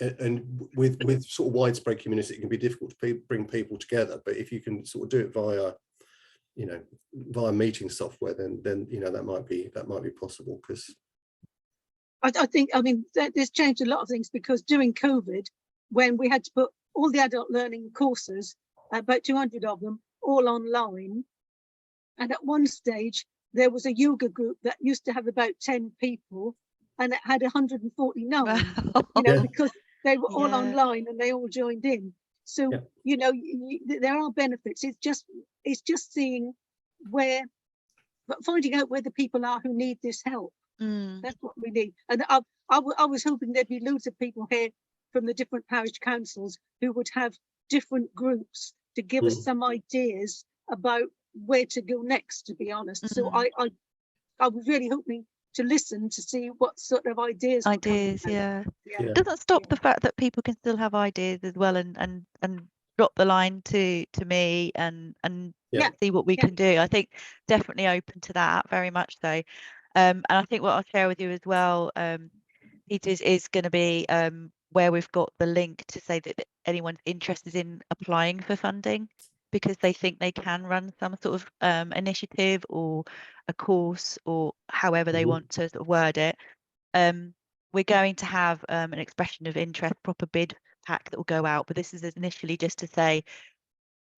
and with sort of widespread community, it can be difficult to bring people together. But if you can sort of do it via via meeting software, then that might be possible, because I think, I mean, there's changed a lot of things, because during COVID, when we had to put all the adult learning courses, about 200 of them, all online. And at one stage, there was a yoga group that used to have about 10 people, and it had 149, you know, Yeah. because they were all Yeah. online and they all joined in. So, Yeah. you know, there are benefits. It's just seeing where, but finding out where the people are who need this help. Mm. That's what we need. And I was hoping there'd be loads of people here from the different parish councils who would have different groups to give us some ideas about where to go next, to be honest. So I was really hoping to listen to see what sort of ideas were coming Ideas, out. yeah. Yeah. It doesn't stop Yeah. the fact that people can still have ideas as well, and drop the line to me and Yeah. see what we Yeah. can do. I think definitely open to that, very much so. And I think what I'll share with you as well, Peter, is going to be where we've got the link to say that anyone's interested in applying for funding because they think they can run some sort of initiative or a course or however they want to sort of word it. We're going to have an expression of interest, proper bid pack that will go out, but this is initially just to say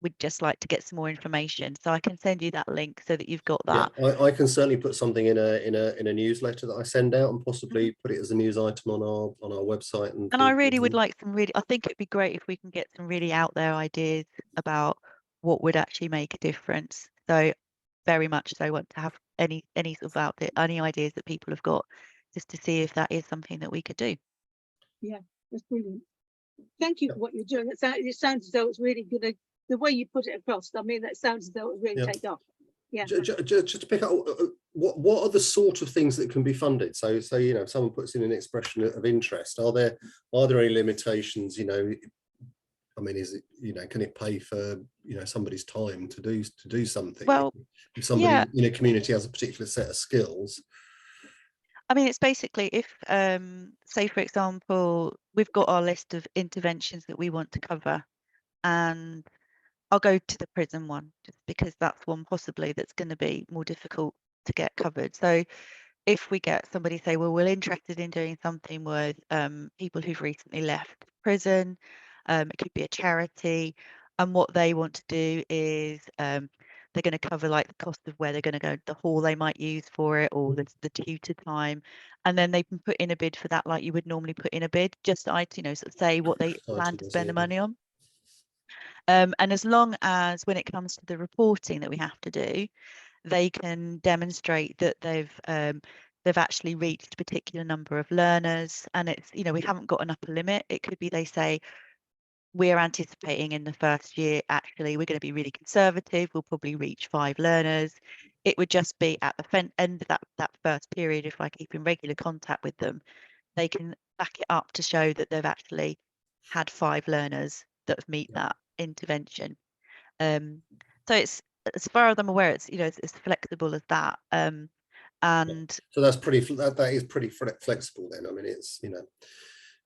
we'd just like to get some more information. So I can send you that link so that you've got that. Yeah, I can certainly put something in a newsletter that I send out, and possibly put it as a news item on our website. And I really would like some I think it'd be great if we can get some really out there ideas about what would actually make a difference. So very much so want to have any sort of any ideas that people have got, just to see if that is something that we could do. Yeah, that's brilliant. Thank you for what you're doing. It sounds as though it's really gonna, the way you put it across, I mean, that sounds as though it really take off. Yeah. Just to pick up, what are the sort of things that can be funded? So you know, if someone puts in an expression of interest, are there any limitations? You know, I mean, is it, you know, can it pay for, you know, somebody's time to do something? Well, if somebody yeah. in a community has a particular set of skills. I mean, it's basically if, say, for example, we've got our list of interventions that we want to cover, and I'll go to the prison one just because that's one possibly that's going to be more difficult to get covered. So if we get somebody say, well, we're interested in doing something with people who've recently left prison, it could be a charity, and what they want to do is they're going to cover like the cost of where they're going to go, the hall they might use for it, or the tutor time, and then they can put in a bid for that like you would normally put in a bid, just you know, sort of say what they plan to spend the money on. And as long as when it comes to the reporting that we have to do, they can demonstrate that they've actually reached a particular number of learners, and it's, you know, we haven't got an upper limit. It could be they say we're anticipating in the first year, actually we're going to be really conservative, we'll probably reach 5 learners. It would just be at the end of that first period, if I keep in regular contact with them, they can back it up to show that they've actually had 5 learners that meet that intervention. So it's, as far as I'm aware, it's, you know, it's as flexible as that. And so that's that is pretty flexible then. I mean, it's, you know,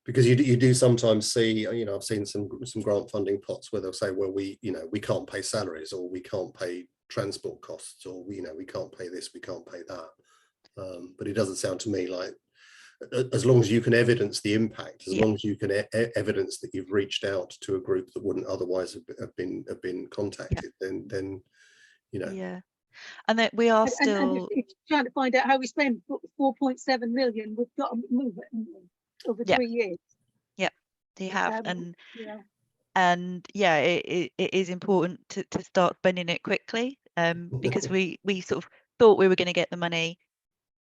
because you do sometimes see, you know, I've seen some grant funding pots where they'll say, well, we can't pay salaries, or we can't pay transport costs, or you know, we can't pay this, we can't pay that. But it doesn't sound to me like, as long as you can evidence the impact, as long as you can evidence that you've reached out to a group that wouldn't otherwise have been contacted, then you know. Yeah, and that we are And still if trying to find out how we spend 4.7 million, we've got to move it, haven't we, over 3 years. Yeah, you have, and yeah, it is important to start spending it quickly, because we sort of thought we were going to get the money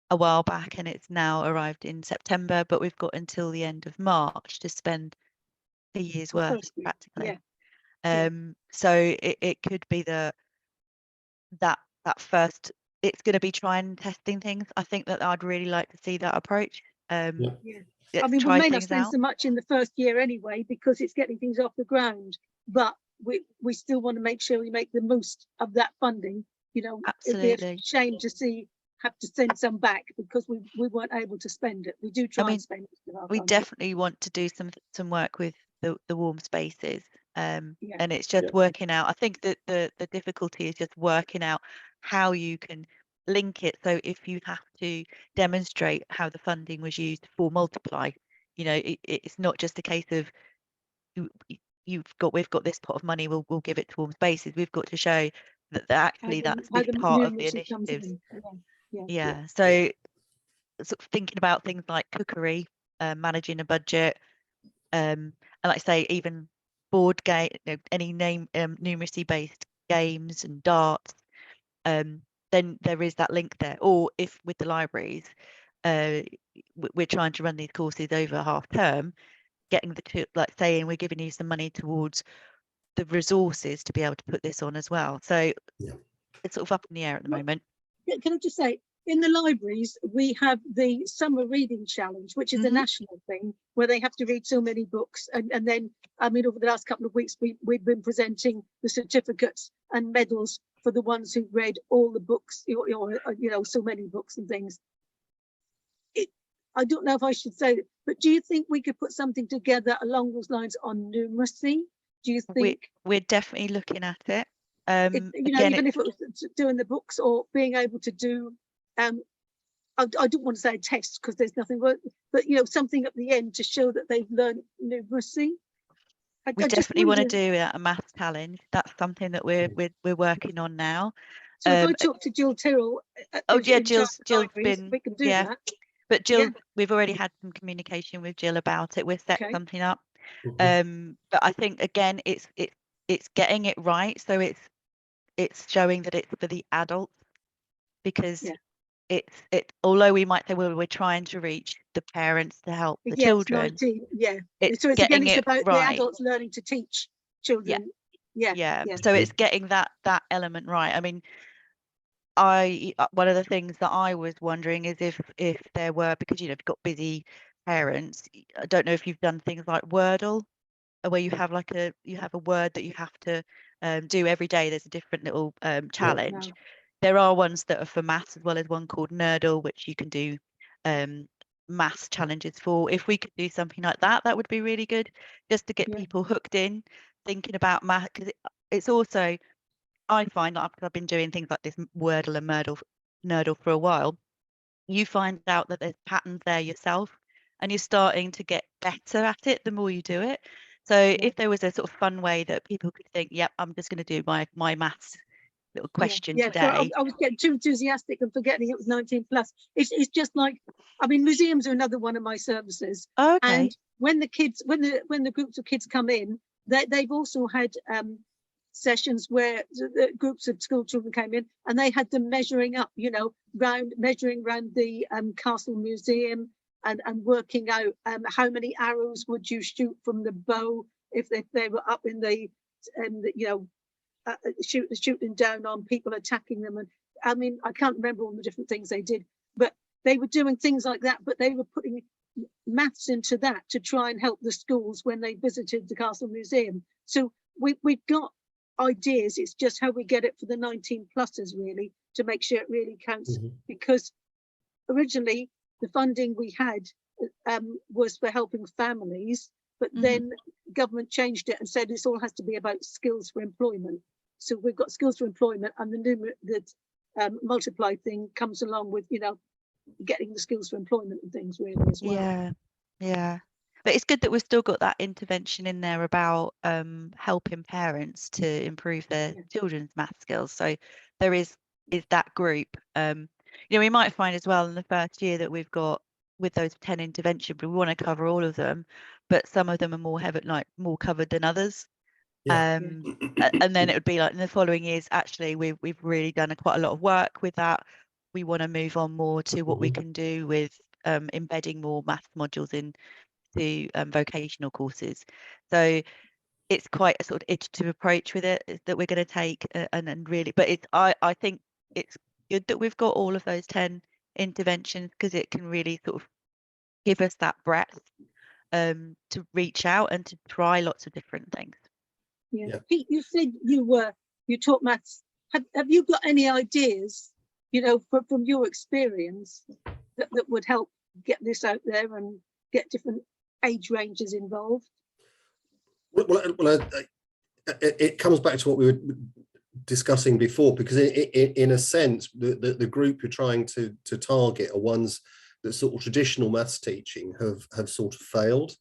a while back, and it's now arrived in September, but we've got until the end of March to spend a year's worth practically. So it could be that first, it's going to be trying and testing things. I think that I'd really like to see that approach. I mean, we may not spend out so much in the first year anyway, because it's getting things off the ground, but we still want to make sure we make the most of that funding. You know, absolutely. It'd be a shame to have to send some back because we weren't able to spend it. We do try and spend it. We definitely want to do some work with the warm spaces, and it's just working out. I think that the difficulty is just working out how you can link it. So if you have to demonstrate how the funding was used for Multiply, you know, it's not just a case of we've got this pot of money, we'll give it towards Spaces. We've got to show that actually that's how this the part of the numeracy comes initiatives. in. Yeah. So sort of thinking about things like cookery, managing a budget, and like I say, even board game, any numeracy based games and darts, then there is that link there. Or if with the libraries, we're trying to run these courses over half term, getting like saying we're giving you some money towards the resources to be able to put this on as well. So it's sort of up in the air at the moment. Can I just say, in the libraries, we have the summer reading challenge, which is a national thing where they have to read so many books. And then, I mean, over the last couple of weeks, we've been presenting the certificates and medals for the ones who've read all the books, or you know, so many books and things. I don't know if I should say it, but do you think we could put something together along those lines on numeracy? Do you think we're definitely looking at it? You know, even if it was doing the books or being able to do, I don't want to say a test because there's nothing, but you know, something at the end to show that they've learned numeracy. We definitely want to do a maths challenge. That's something that we're working on now. So if I talk to Jill Tyrrell, Jill's been, we can do that. But Jill, we've already had some communication with Jill about it. We've set something up. But I think again, it's getting it right. So it's showing that it's for the adults, because although we might say, well, we're trying to reach the parents to help the children. So it's about the adults learning to teach children. So it's getting that element right. I mean, one of the things that I was wondering is if there were, because you know, if you've got busy parents, I don't know if you've done things like Wordle, where you have like a word that you have to do every day. There's a different little challenge. There are ones that are for maths, as well as one called Nerdle, which you can do maths challenges for. If we could do something like that, that would be really good, just to get people hooked in thinking about math, because it's also, I find that after I've been doing things like this Wordle and Nerdle for a while, you find out that there's patterns there yourself, and you're starting to get better at it the more you do it. So if there was a sort of fun way that people could think, yep, I'm just going to do my maths little question today. So I was getting too enthusiastic and forgetting it was 19 plus. It's just like, I mean, museums are another one of my services. And when the kids, when the groups of kids come in, they've also had sessions where the groups of school children came in and they had them measuring up, you know, measuring around the Castle Museum and working out how many arrows would you shoot from the bow if they were up in the you know, shooting down on people attacking them. And I mean, I can't remember all the different things they did, but they were doing things like that, but they were putting maths into that to try and help the schools when they visited the Castle Museum. So we've got ideas. It's just how we get it for the 19 pluses, really, to make sure it really counts. Because originally the funding we had was for helping families, but then government changed it and said this all has to be about skills for employment. So we've got skills for employment, and the Multiply thing comes along with, you know, getting the skills for employment and things really as well. But it's good that we've still got that intervention in there about helping parents to improve their children's math skills. So there is that group. You know, we might find as well in the first year that we've got with those 10 intervention, but we want to cover all of them, but some of them are more covered than others. And then it would be like in the following years, actually we've really done quite a lot of work with that. We want to move on more to what we can do with embedding more maths modules into vocational courses. So it's quite a sort of iterative approach with it that we're going to take, and really, but I think it's good that we've got all of those 10 interventions, because it can really sort of give us that breadth to reach out and to try lots of different things. Pete, you said you taught maths. Have you got any ideas, you know, from your experience that would help get this out there and get different age ranges involved? Well, it comes back to what we were discussing before, because in a sense, the group you're trying to target are ones that sort of traditional maths teaching have sort of failed.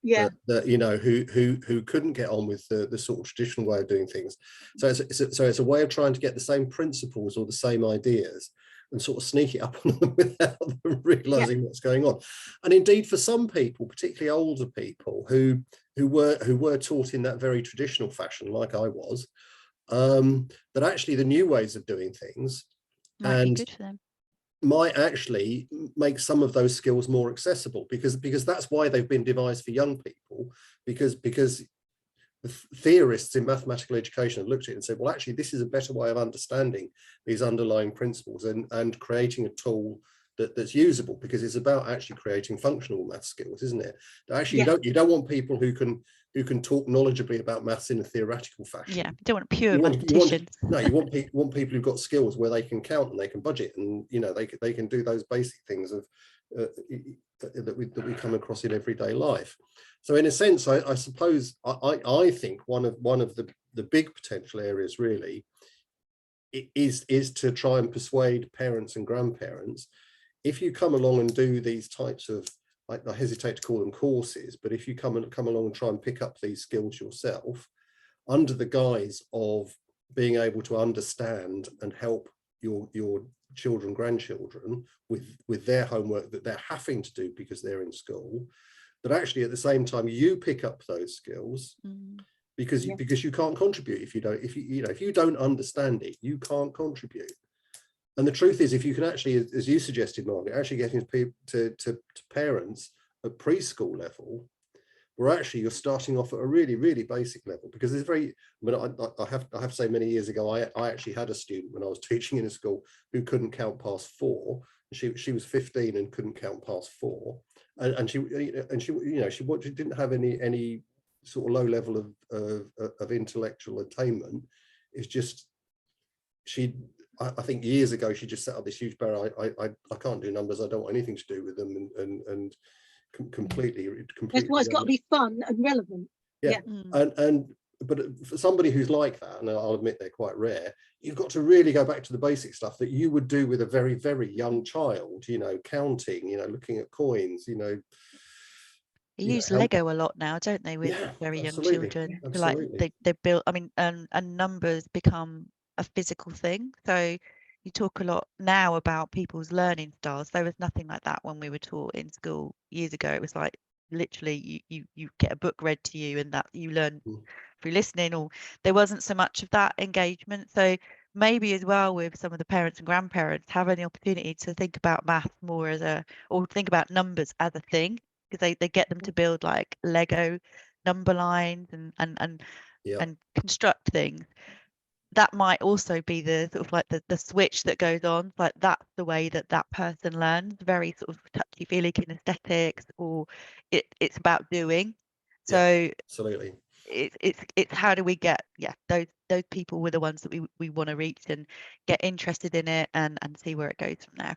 Yeah. That you know, who couldn't get on with the sort of traditional way of doing things. So it's a way of trying to get the same principles or the same ideas and sort of sneak it up on them without them realizing what's going on. And indeed, for some people, particularly older people who were taught in that very traditional fashion, like I was, that actually the new ways of doing things Might be good for them. might actually make some of those skills more accessible, because that's why they've been devised for young people, because the theorists in mathematical education have looked at it and said, well, actually, this is a better way of understanding these underlying principles and creating a tool that's usable, because it's about actually creating functional math skills, isn't it? Actually, you don't want people who can talk knowledgeably about maths in a theoretical fashion. Yeah, you don't want pure mathematicians. You want people who've got skills where they can count and they can budget, and you know, they can do those basic things of that we come across in everyday life. So in a sense, I suppose I think one of the big potential areas really is to try and persuade parents and grandparents, if you come along and do these types of, I hesitate to call them courses, but if you come along and try and pick up these skills yourself under the guise of being able to understand and help your children, grandchildren with their homework that they're having to do because they're in school, but actually at the same time you pick up those skills because you can't contribute if you don't understand it, you can't contribute. And the truth is, if you can actually, as you suggested, Margaret, actually getting people to parents at preschool level, where actually you're starting off at a really, really basic level, because there's I have to say, many years ago, I actually had a student when I was teaching in a school who couldn't count past 4. She was 15 and couldn't count past 4, and she didn't have any sort of low level of intellectual attainment. It's just I think years ago she just set up this huge barrier. I can't do numbers. I don't want anything to do with them, and completely. That's why it's got to be fun and relevant. Yeah. But for somebody who's like that, and I'll admit they're quite rare, you've got to really go back to the basic stuff that you would do with a very, very young child. You know, counting. You know, looking at coins. You know. They use Lego a lot now, don't they, with very young children? Like they build, I mean, and numbers become a physical thing. So you talk a lot now about people's learning styles. There was nothing like that when we were taught in school years ago. It was like literally you get a book read to you and that you learn through listening, or there wasn't so much of that engagement. So maybe as well with some of the parents and grandparents having the opportunity to think about maths more or think about numbers as a thing, because they get them to build like Lego number lines and construct things. That might also be the sort of like the switch that goes on, like that's the way that person learns, very sort of touchy-feely kinesthetics, or it's about doing. So absolutely, it's how do we get those people were the ones that we want to reach and get interested in it and see where it goes from there.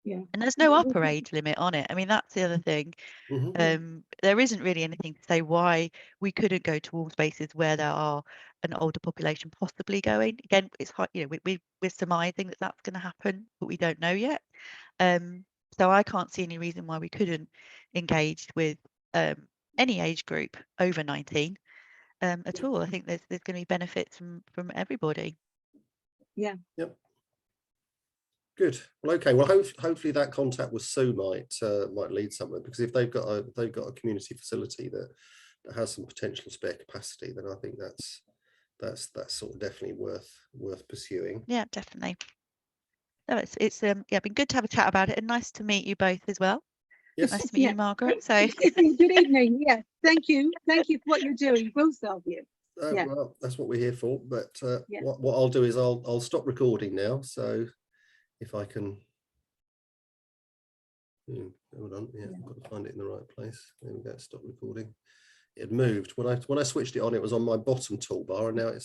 Yeah. And there's no upper age limit on it. I mean, that's the other thing. There isn't really anything to say why we couldn't go to all spaces where there are an older population possibly going. Again, it's hard, you know, we're surmising that that's going to happen, but we don't know yet. So I can't see any reason why we couldn't engage with any age group over 19 at all. I think there's going to be benefits from everybody. Yeah. Yep. Good. Well, okay. Well, hopefully that contact with Sue might lead somewhere, because if they've got a community facility that has some potential spare capacity, then I think that's sort of definitely worth pursuing. Yeah, definitely. No, it's been good to have a chat about it, and nice to meet you both as well. Yes. Nice to meet you, Margaret. So good evening. Yeah, thank you for what you're doing, both of you. Well, that's what we're here for. But what I'll do is I'll stop recording now. So if I can, hold on. Yeah, I've got to find it in the right place. There we go. Stop recording. It had moved when I switched it on. It was on my bottom toolbar, and now it's